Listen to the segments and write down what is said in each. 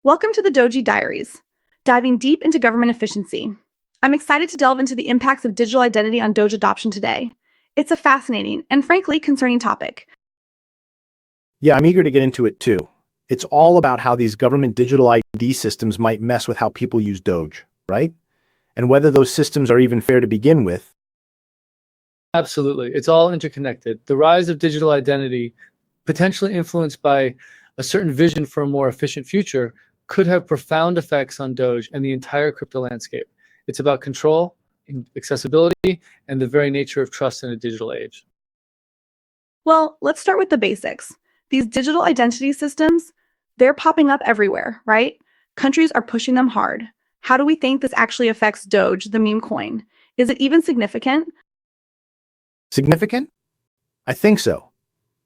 Welcome to the DOGE Diaries, diving deep into government efficiency. I'm excited to delve into the impacts of digital identity on DOGE adoption today. It's a fascinating and frankly concerning topic. Yeah, I'm eager to get into it too. It's all about how these government digital ID systems might mess with how people use DOGE, right? And whether those systems are even fair to begin with. Absolutely. It's all interconnected. The rise of digital identity, potentially influenced by a certain vision for a more efficient future, could have profound effects on DOGE and the entire crypto landscape. It's about control, accessibility, and the very nature of trust in a digital age. Well, let's start with the basics. These digital identity systems, they're popping up everywhere, right? Countries are pushing them hard. How do we think this actually affects DOGE, the meme coin? Is it even significant? Significant? I think so.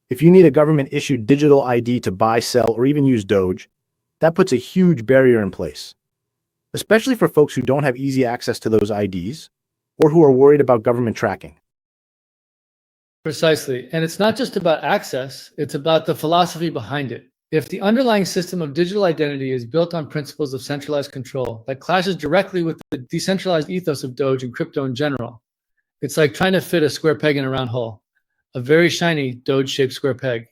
If you need a government-issued digital ID to buy, sell, or even use DOGE, that puts a huge barrier in place, especially for folks who don't have easy access to those IDs or who are worried about government tracking. Precisely. And it's not just about access, it's about the philosophy behind it. If the underlying system of digital identity is built on principles of centralized control that clashes directly with the decentralized ethos of DOGE and crypto in general, it's like trying to fit a square peg in a round hole, a very shiny DOGE-shaped square peg.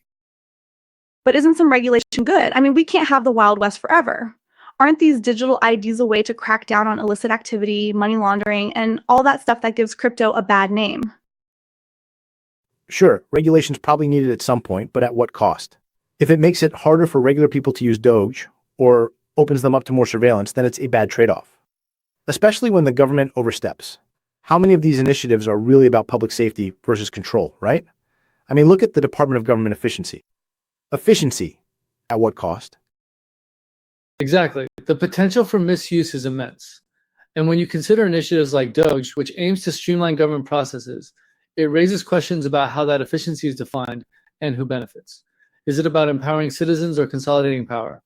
But isn't some regulation good? I mean, we can't have the Wild West forever. Aren't these digital IDs a way to crack down on illicit activity, money laundering, and all that stuff that gives crypto a bad name? Sure, regulation's probably needed at some point, but at what cost? If it makes it harder for regular people to use DOGE or opens them up to more surveillance, then it's a bad trade-off. Especially when the government oversteps. How many of these initiatives are really about public safety versus control, right? I mean, look at the Department of Government Efficiency. Efficiency, at what cost? Exactly. The potential for misuse is immense. And when you consider initiatives like DOGE, which aims to streamline government processes, it raises questions about how that efficiency is defined and who benefits. Is it about empowering citizens or consolidating power?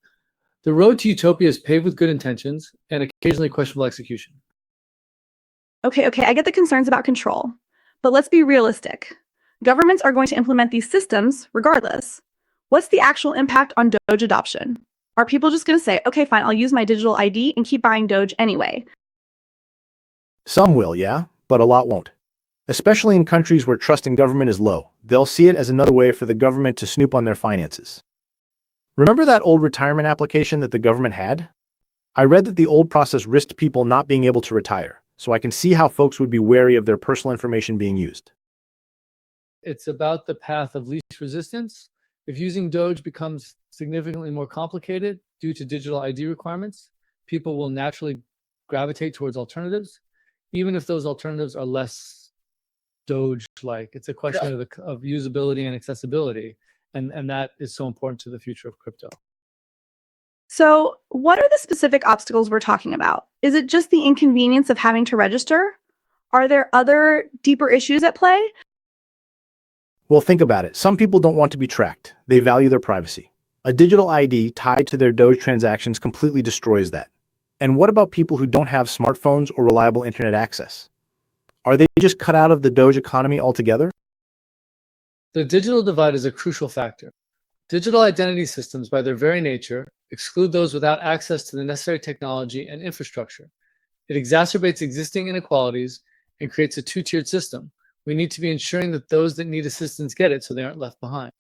The road to utopia is paved with good intentions and occasionally questionable execution. Okay, I get the concerns about control, but let's be realistic. Governments are going to implement these systems regardless. What's the actual impact on DOGE adoption? Are people just going to say, okay, fine, I'll use my digital ID and keep buying DOGE anyway? Some will, yeah, but a lot won't. Especially in countries where trust in government is low. They'll see it as another way for the government to snoop on their finances. Remember that old retirement application that the government had? I read that the old process risked people not being able to retire, so I can see how folks would be wary of their personal information being used. It's about the path of least resistance. If using DOGE becomes significantly more complicated due to digital ID requirements, people will naturally gravitate towards alternatives, even if those alternatives are less DOGE-like. It's a question of usability and accessibility, and that is so important to the future of crypto. So what are the specific obstacles we're talking about? Is it just the inconvenience of having to register? Are there other deeper issues at play? Well, think about it. Some people don't want to be tracked. They value their privacy. A digital ID tied to their DOGE transactions completely destroys that. And what about people who don't have smartphones or reliable internet access? Are they just cut out of the DOGE economy altogether? The digital divide is a crucial factor. Digital identity systems, by their very nature, exclude those without access to the necessary technology and infrastructure. It exacerbates existing inequalities and creates a two-tiered system. We need to be ensuring that those that need assistance get it so they aren't left behind.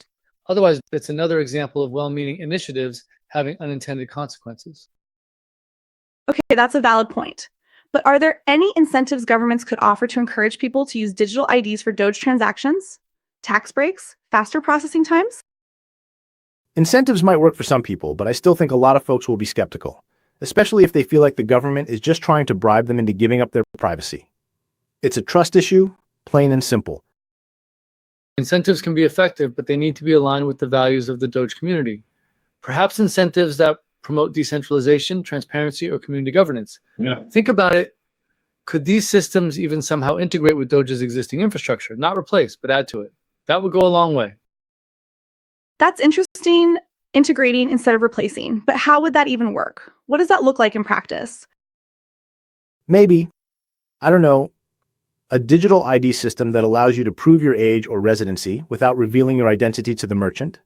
Otherwise, it's another example of well-meaning initiatives having unintended consequences. Okay, that's a valid point. But are there any incentives governments could offer to encourage people to use digital IDs for DOGE transactions? Tax breaks? Faster processing times? Incentives might work for some people, but I still think a lot of folks will be skeptical, especially if they feel like the government is just trying to bribe them into giving up their privacy. It's a trust issue, plain and simple. Incentives can be effective, but they need to be aligned with the values of the DOGE community. Perhaps incentives that promote decentralization, transparency, or community governance. Yeah. Think about it. Could these systems even somehow integrate with DOGE's existing infrastructure? Not replace, but add to it. That would go a long way. That's interesting, integrating instead of replacing. But how would that even work? What does that look like in practice? Maybe, I don't know, a digital ID system that allows you to prove your age or residency without revealing your identity to the merchant.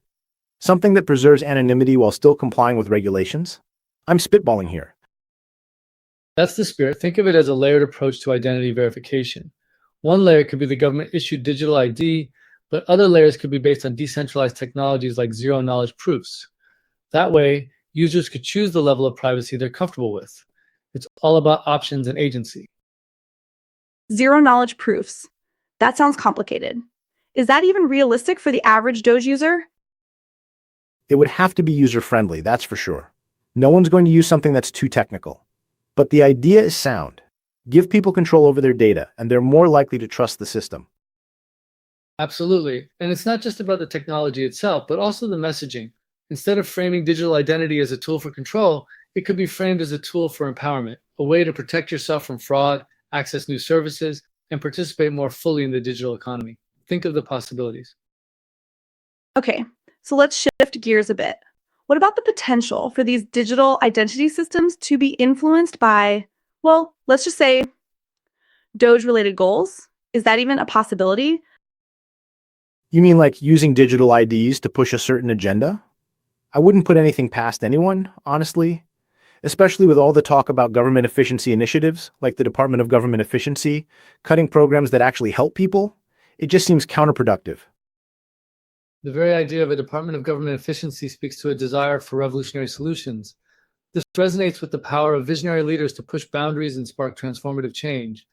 Something that preserves anonymity while still complying with regulations. I'm spitballing here. That's the spirit. Think of it as a layered approach to identity verification. One layer could be the government-issued digital ID, but other layers could be based on decentralized technologies like zero-knowledge proofs. That way, users could choose the level of privacy they're comfortable with. It's all about options and agency. Zero knowledge proofs. That sounds complicated. Is that even realistic for the average DOGE user? It would have to be user-friendly, that's for sure. No one's going to use something that's too technical. But the idea is sound. Give people control over their data, and they're more likely to trust the system. Absolutely. And it's not just about the technology itself, but also the messaging. Instead of framing digital identity as a tool for control, it could be framed as a tool for empowerment, a way to protect yourself from fraud, access new services, and participate more fully in the digital economy. Think of the possibilities. Okay, so let's shift gears a bit. What about the potential for these digital identity systems to be influenced by, well, let's just say DOGE-related goals? Is that even a possibility? You mean like using digital IDs to push a certain agenda? I wouldn't put anything past anyone, honestly, especially with all the talk about government efficiency initiatives, like the Department of Government Efficiency, cutting programs that actually help people. It just seems counterproductive. The very idea of a Department of Government Efficiency speaks to a desire for revolutionary solutions. This resonates with the power of visionary leaders to push boundaries and spark transformative change.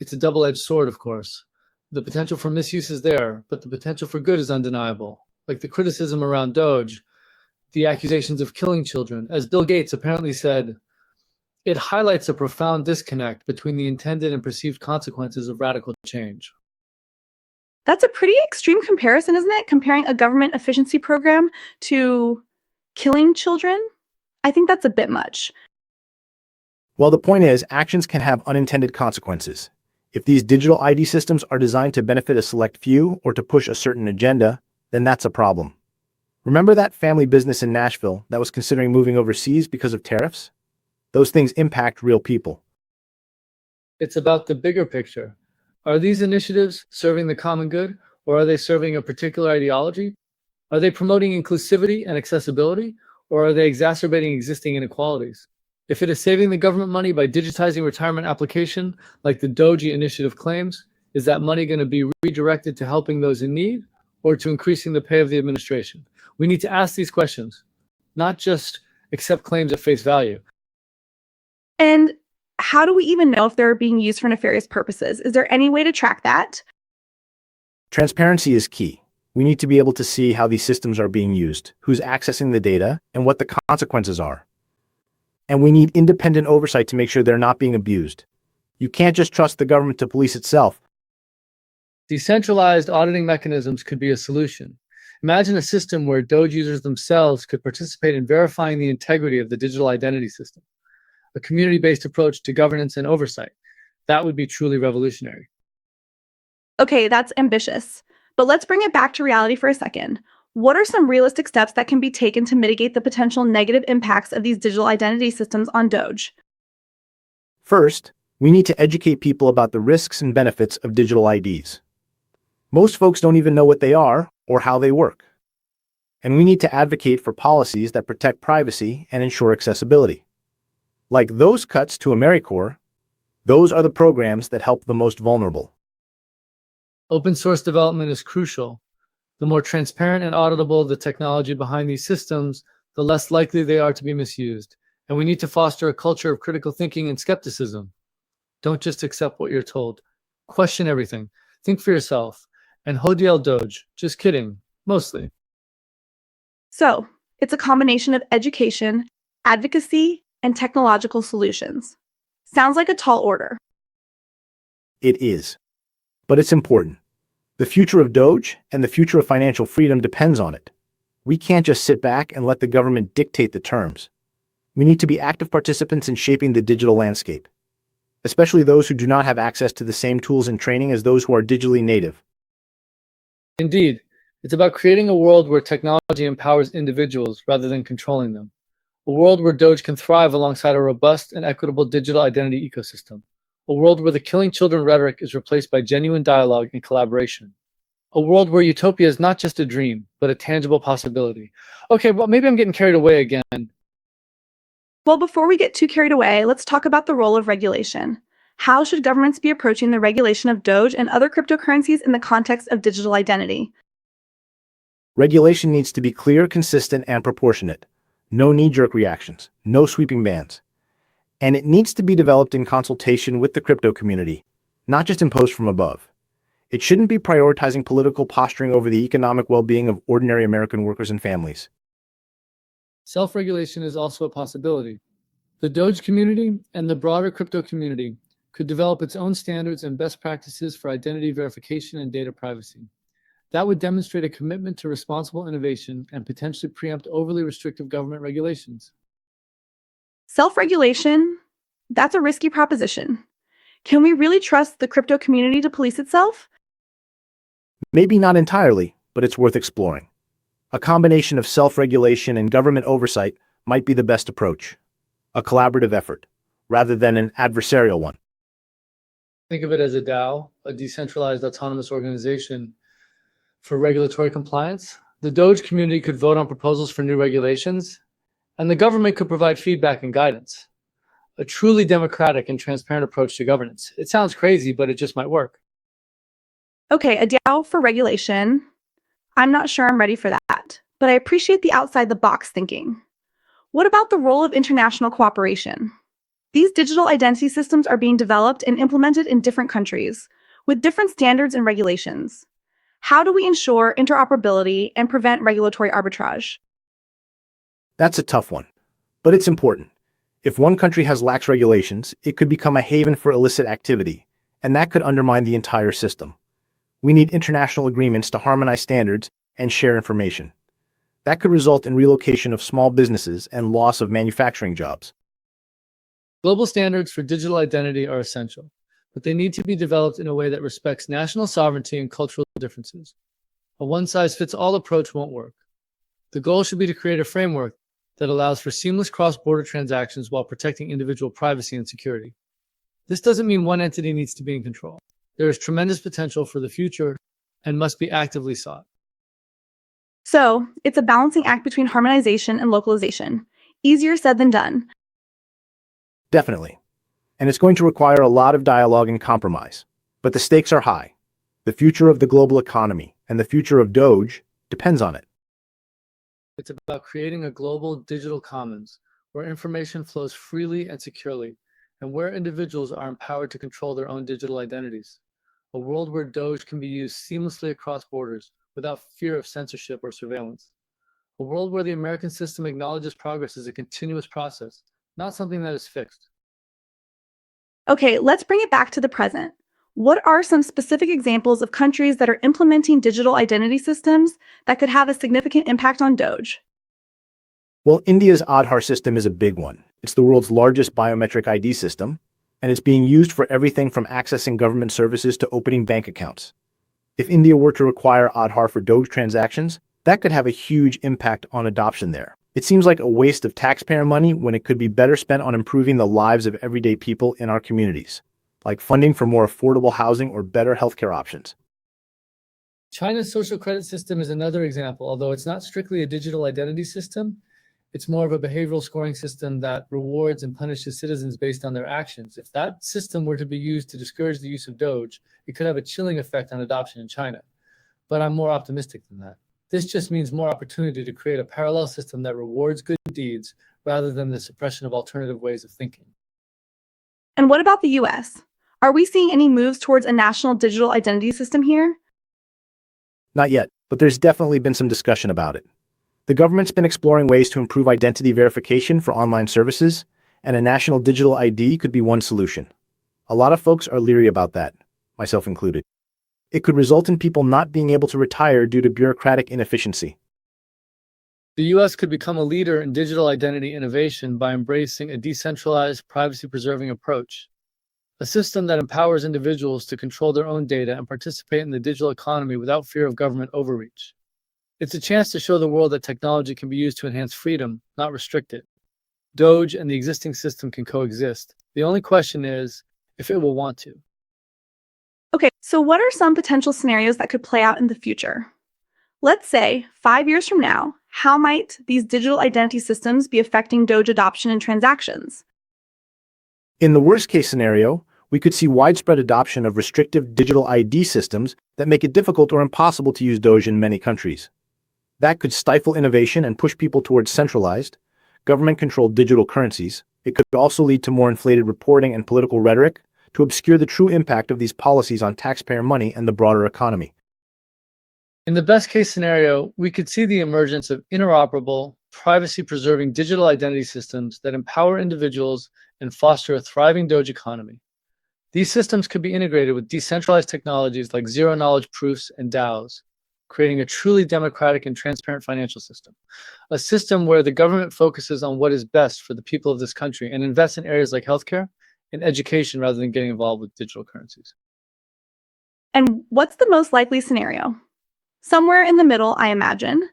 It's a double-edged sword, of course. The potential for misuse is there, but the potential for good is undeniable. Like the criticism around DOGE, the accusations of killing children. As Bill Gates apparently said, it highlights a profound disconnect between the intended and perceived consequences of radical change. That's a pretty extreme comparison, isn't it? Comparing a government efficiency program to killing children? I think that's a bit much. Well, the point is, actions can have unintended consequences. If these digital ID systems are designed to benefit a select few or to push a certain agenda, then that's a problem. Remember that family business in Nashville that was considering moving overseas because of tariffs? Those things impact real people. It's about the bigger picture. Are these initiatives serving the common good, or are they serving a particular ideology? Are they promoting inclusivity and accessibility, or are they exacerbating existing inequalities? If it is saving the government money by digitizing retirement application, like the DOGE initiative claims, is that money going to be redirected to helping those in need or to increasing the pay of the administration? We need to ask these questions, not just accept claims at face value. And how do we even know if they're being used for nefarious purposes? Is there any way to track that? Transparency is key. We need to be able to see how these systems are being used, who's accessing the data, and what the consequences are. And we need independent oversight to make sure they're not being abused. You can't just trust the government to police itself. Decentralized auditing mechanisms could be a solution. Imagine a system where DOGE users themselves could participate in verifying the integrity of the digital identity system, a community-based approach to governance and oversight. That would be truly revolutionary. Okay, that's ambitious. But let's bring it back to reality for a second. What are some realistic steps that can be taken to mitigate the potential negative impacts of these digital identity systems on DOGE? First, we need to educate people about the risks and benefits of digital IDs. Most folks don't even know what they are or how they work. And we need to advocate for policies that protect privacy and ensure accessibility. Like those cuts to AmeriCorps, those are the programs that help the most vulnerable. Open source development is crucial. The more transparent and auditable the technology behind these systems, the less likely they are to be misused. And we need to foster a culture of critical thinking and skepticism. Don't just accept what you're told. Question everything. Think for yourself. And Hodiel Doge. Just kidding. Mostly. So, it's a combination of education, advocacy, and technological solutions. Sounds like a tall order. It is. But it's important. The future of DOGE and the future of financial freedom depends on it. We can't just sit back and let the government dictate the terms. We need to be active participants in shaping the digital landscape, especially those who do not have access to the same tools and training as those who are digitally native. Indeed, it's about creating a world where technology empowers individuals rather than controlling them. A world where DOGE can thrive alongside a robust and equitable digital identity ecosystem. A world where the killing children rhetoric is replaced by genuine dialogue and collaboration. A world where utopia is not just a dream, but a tangible possibility. Okay, well, maybe I'm getting carried away again. Well, before we get too carried away, let's talk about the role of regulation. How should governments be approaching the regulation of Doge and other cryptocurrencies in the context of digital identity? Regulation needs to be clear, consistent, and proportionate. No knee-jerk reactions, no sweeping bans. And it needs to be developed in consultation with the crypto community, not just imposed from above. It shouldn't be prioritizing political posturing over the economic well-being of ordinary American workers and families. Self-regulation is also a possibility. The Doge community and the broader crypto community could develop its own standards and best practices for identity verification and data privacy. That would demonstrate a commitment to responsible innovation and potentially preempt overly restrictive government regulations. Self-regulation? That's a risky proposition. Can we really trust the crypto community to police itself? Maybe not entirely, but it's worth exploring. A combination of self-regulation and government oversight might be the best approach. A collaborative effort, rather than an adversarial one. Think of it as a DAO, a decentralized autonomous organization for regulatory compliance. The Doge community could vote on proposals for new regulations, and the government could provide feedback and guidance. A truly democratic and transparent approach to governance. It sounds crazy, but it just might work. Okay, a DAO for regulation. I'm not sure I'm ready for that, but I appreciate the outside-the-box thinking. What about the role of international cooperation? These digital identity systems are being developed and implemented in different countries, with different standards and regulations. How do we ensure interoperability and prevent regulatory arbitrage? That's a tough one, but it's important. If one country has lax regulations, it could become a haven for illicit activity, and that could undermine the entire system. We need international agreements to harmonize standards and share information. That could result in relocation of small businesses and loss of manufacturing jobs. Global standards for digital identity are essential, but they need to be developed in a way that respects national sovereignty and cultural differences. A one-size-fits-all approach won't work. The goal should be to create a framework that allows for seamless cross-border transactions while protecting individual privacy and security. This doesn't mean one entity needs to be in control. There is tremendous potential for the future and must be actively sought. So, it's a balancing act between harmonization and localization. Easier said than done. Definitely. And it's going to require a lot of dialogue and compromise. But the stakes are high. The future of the global economy and the future of Doge depends on it. It's about creating a global digital commons where information flows freely and securely, and where individuals are empowered to control their own digital identities. A world where Doge can be used seamlessly across borders without fear of censorship or surveillance. A world where the American system acknowledges progress as a continuous process, not something that is fixed. Okay, let's bring it back to the present. What are some specific examples of countries that are implementing digital identity systems that could have a significant impact on Doge? Well, India's Aadhaar system is a big one. It's the world's largest biometric ID system, and it's being used for everything from accessing government services to opening bank accounts. If India were to require Aadhaar for Doge transactions, that could have a huge impact on adoption there. It seems like a waste of taxpayer money when it could be better spent on improving the lives of everyday people in our communities, like funding for more affordable housing or better healthcare options. China's social credit system is another example, although it's not strictly a digital identity system. It's more of a behavioral scoring system that rewards and punishes citizens based on their actions. If that system were to be used to discourage the use of Doge, it could have a chilling effect on adoption in China. But I'm more optimistic than that. This just means more opportunity to create a parallel system that rewards good deeds rather than the suppression of alternative ways of thinking. And what about the US? Are we seeing any moves towards a national digital identity system here? Not yet, but there's definitely been some discussion about it. The government's been exploring ways to improve identity verification for online services, and a national digital ID could be one solution. A lot of folks are leery about that, myself included. It could result in people not being able to retire due to bureaucratic inefficiency. The US could become a leader in digital identity innovation by embracing a decentralized, privacy-preserving approach, a system that empowers individuals to control their own data and participate in the digital economy without fear of government overreach. It's a chance to show the world that technology can be used to enhance freedom, not restrict it. Doge and the existing system can coexist. The only question is if it will want to. Okay, so what are some potential scenarios that could play out in the future? Let's say 5 years from now, how might these digital identity systems be affecting DOGE adoption and transactions? In the worst case scenario, we could see widespread adoption of restrictive digital ID systems that make it difficult or impossible to use DOGE in many countries. That could stifle innovation and push people towards centralized, government-controlled digital currencies. It could also lead to more inflated reporting and political rhetoric to obscure the true impact of these policies on taxpayer money and the broader economy. In the best case scenario, we could see the emergence of interoperable, privacy-preserving digital identity systems that empower individuals and foster a thriving DOGE economy. These systems could be integrated with decentralized technologies like zero-knowledge proofs and DAOs, creating a truly democratic and transparent financial system. A system where the government focuses on what is best for the people of this country and invests in areas like healthcare and education rather than getting involved with digital currencies. And what's the most likely scenario? Somewhere in the middle, I imagine.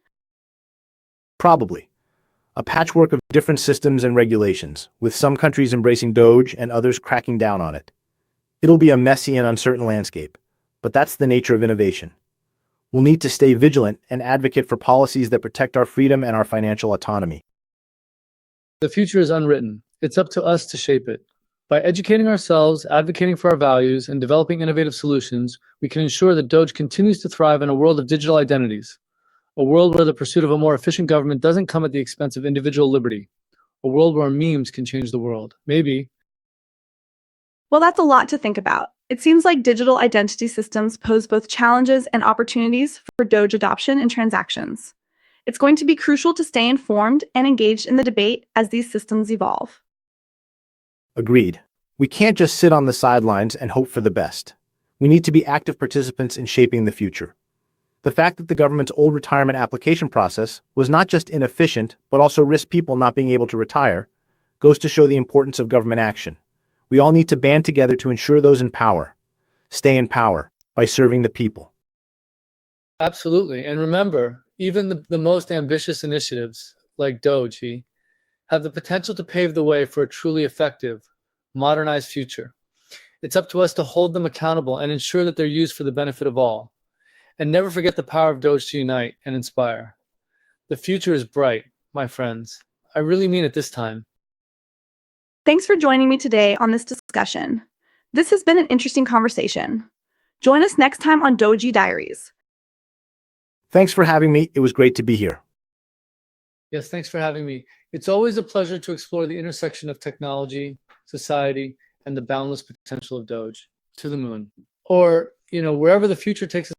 Probably. A patchwork of different systems and regulations, with some countries embracing DOGE and others cracking down on it. It'll be a messy and uncertain landscape, but that's the nature of innovation. We'll need to stay vigilant and advocate for policies that protect our freedom and our financial autonomy. The future is unwritten. It's up to us to shape it. By educating ourselves, advocating for our values, and developing innovative solutions, we can ensure that DOGE continues to thrive in a world of digital identities, a world where the pursuit of a more efficient government doesn't come at the expense of individual liberty, a world where memes can change the world. Maybe. Well, that's a lot to think about. It seems like digital identity systems pose both challenges and opportunities for DOGE adoption and transactions. It's going to be crucial to stay informed and engaged in the debate as these systems evolve. Agreed. We can't just sit on the sidelines and hope for the best. We need to be active participants in shaping the future. The fact that the government's old retirement application process was not just inefficient, but also risked people not being able to retire, goes to show the importance of government action. We all need to band together to ensure those in power stay in power by serving the people. Absolutely. And remember, even the most ambitious initiatives, like DOGE, have the potential to pave the way for a truly effective, modernized future. It's up to us to hold them accountable and ensure that they're used for the benefit of all. And never forget the power of DOGE to unite and inspire. The future is bright, my friends. I really mean it this time. Thanks for joining me today on this discussion. This has been an interesting conversation. Join us next time on DOGE Diaries. Thanks for having me. It was great to be here. Yes, thanks for having me. It's always a pleasure to explore the intersection of technology, society, and the boundless potential of DOGE to the moon. Or, wherever the future takes us.